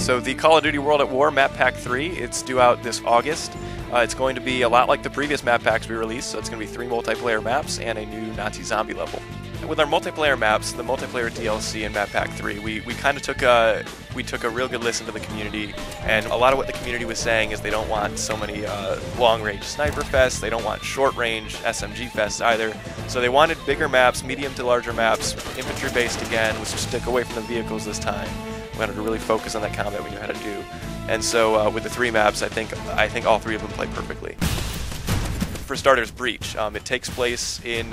So the Call of Duty World at War Map Pack 3, it's due out this August. It's going to be a lot like the previous map packs we released, so it's going to be 3 multiplayer maps and a new Nazi zombie level. With our multiplayer maps, the multiplayer DLC in Map Pack 3, we kind of took a real good listen to the community, and a lot of what the community was saying is they don't want so many long-range sniper fests, they don't want short-range SMG fests either, so they wanted bigger maps, medium to larger maps, infantry-based again, let's just stick away from the vehicles this time. We wanted to really focus on that combat we knew how to do. And so with the 3 maps, I think all 3 of them play perfectly. For starters, Breach. It takes place in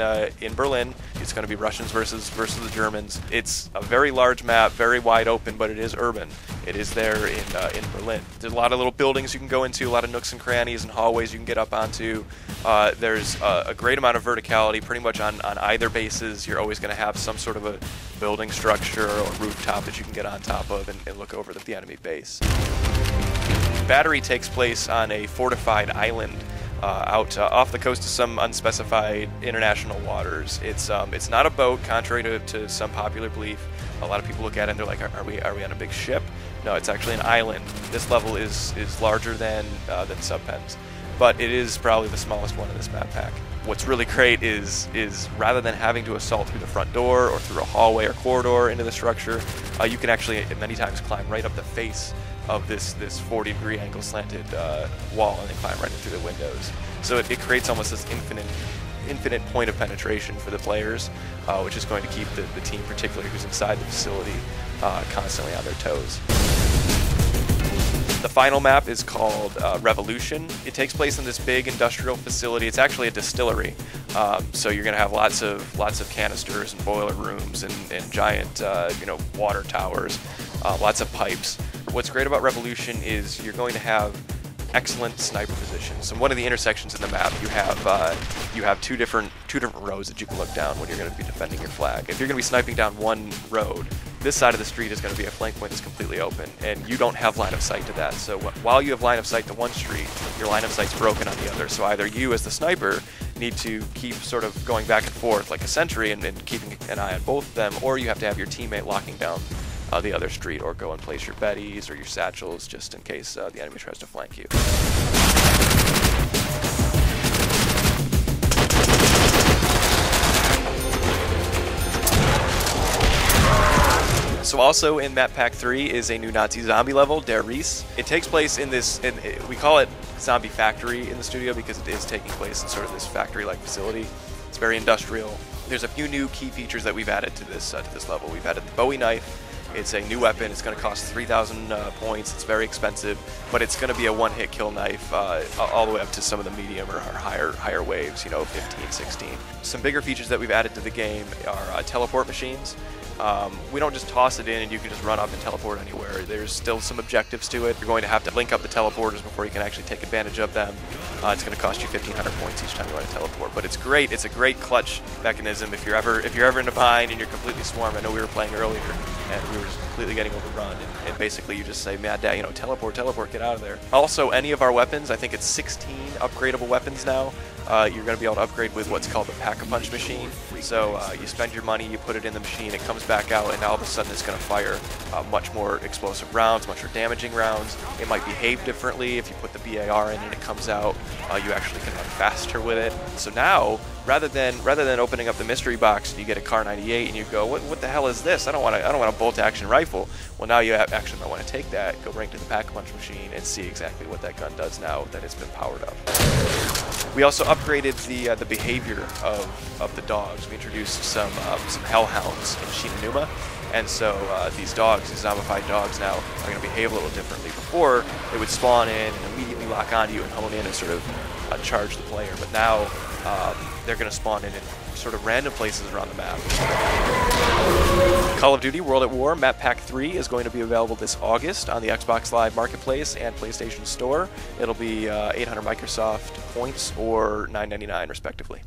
Berlin. It's going to be Russians versus the Germans. It's a very large map, very wide open, but it is urban. It is there in Berlin. There's a lot of little buildings you can go into, a lot of nooks and crannies and hallways you can get up onto. There's a great amount of verticality. Pretty much on either bases, you're always going to have some sort of a building structure or rooftop that you can get on top of and look over the enemy base. Battery takes place on a fortified island out off the coast of some unspecified international waters. It's not a boat, contrary to some popular belief. A lot of people look at it and they're like, are we on a big ship? No, it's actually an island. This level is larger than Subpens, but it is probably the smallest one in this map pack. What's really great is rather than having to assault through the front door or through a hallway or corridor into the structure, you can actually many times climb right up the face of this 40-degree angle slanted wall and then climb right in through the windows. So it creates almost this infinite point of penetration for the players, which is going to keep the team, particularly who's inside the facility, constantly on their toes. The final map is called Revolution. It takes place in this big industrial facility. It's actually a distillery, so you're going to have lots of canisters and boiler rooms and giant water towers, lots of pipes. What's great about Revolution is you're going to have excellent sniper positions. So one of the intersections in the map, you have two different roads that you can look down when you're going to be defending your flag. If you're going to be sniping down one road, this side of the street is going to be a flank point that's completely open, and you don't have line of sight to that. So while you have line of sight to one street, your line of sight's broken on the other. So either you, as the sniper, need to keep sort of going back and forth like a sentry and keeping an eye on both of them, or you have to have your teammate locking down the other street, or go and place your Bettys or your satchels just in case the enemy tries to flank you. So also in Map Pack 3 is a new Nazi zombie level, Der Reese. It takes place in this, we call it Zombie Factory in the studio because it is taking place in sort of this factory-like facility. It's very industrial. There's a few new key features that we've added to this level. We've added the Bowie knife. It's a new weapon. It's going to cost 3,000 points. It's very expensive, but it's going to be a one-hit kill knife all the way up to some of the medium or higher waves, 15, 16. Some bigger features that we've added to the game are teleport machines. We don't just toss it in and you can just run up and teleport anywhere. There's still some objectives to it. You're going to have to link up the teleporters before you can actually take advantage of them. It's going to cost you 1,500 points each time you want to teleport, but it's great. It's a great clutch mechanism if you're ever in a bind and you're completely swarmed. I know we were playing earlier and we were just completely getting overrun, and basically you just say, "Mad Dad, teleport, get out of there." Also, any of our weapons, I think it's 16 upgradable weapons now. You're going to be able to upgrade with what's called the Pack-a-Punch machine. So you spend your money, you put it in the machine, it comes back out, and all of a sudden it's going to fire much more explosive rounds, much more damaging rounds. It might behave differently. If you put the BAR in and it comes out, you actually can run faster with it. So now, rather than opening up the mystery box and you get a Kar 98 and you go, what the hell is this? I don't want a bolt-action rifle. Well, now you actually might want to take that, go right to the Pack-a-Punch machine, and see exactly what that gun does now that it's been powered up. We also upgraded the behavior of the dogs. We introduced some hellhounds in Shinonuma, and so these zombified dogs now are going to behave a little differently. Before, they would spawn in and immediately lock onto you and hone in and sort of charge the player, but now they're going to spawn in sort of random places around the map. Call of Duty World at War Map Pack 3 is going to be available this August on the Xbox Live Marketplace and PlayStation Store. It'll be 800 Microsoft points or $9.99 respectively.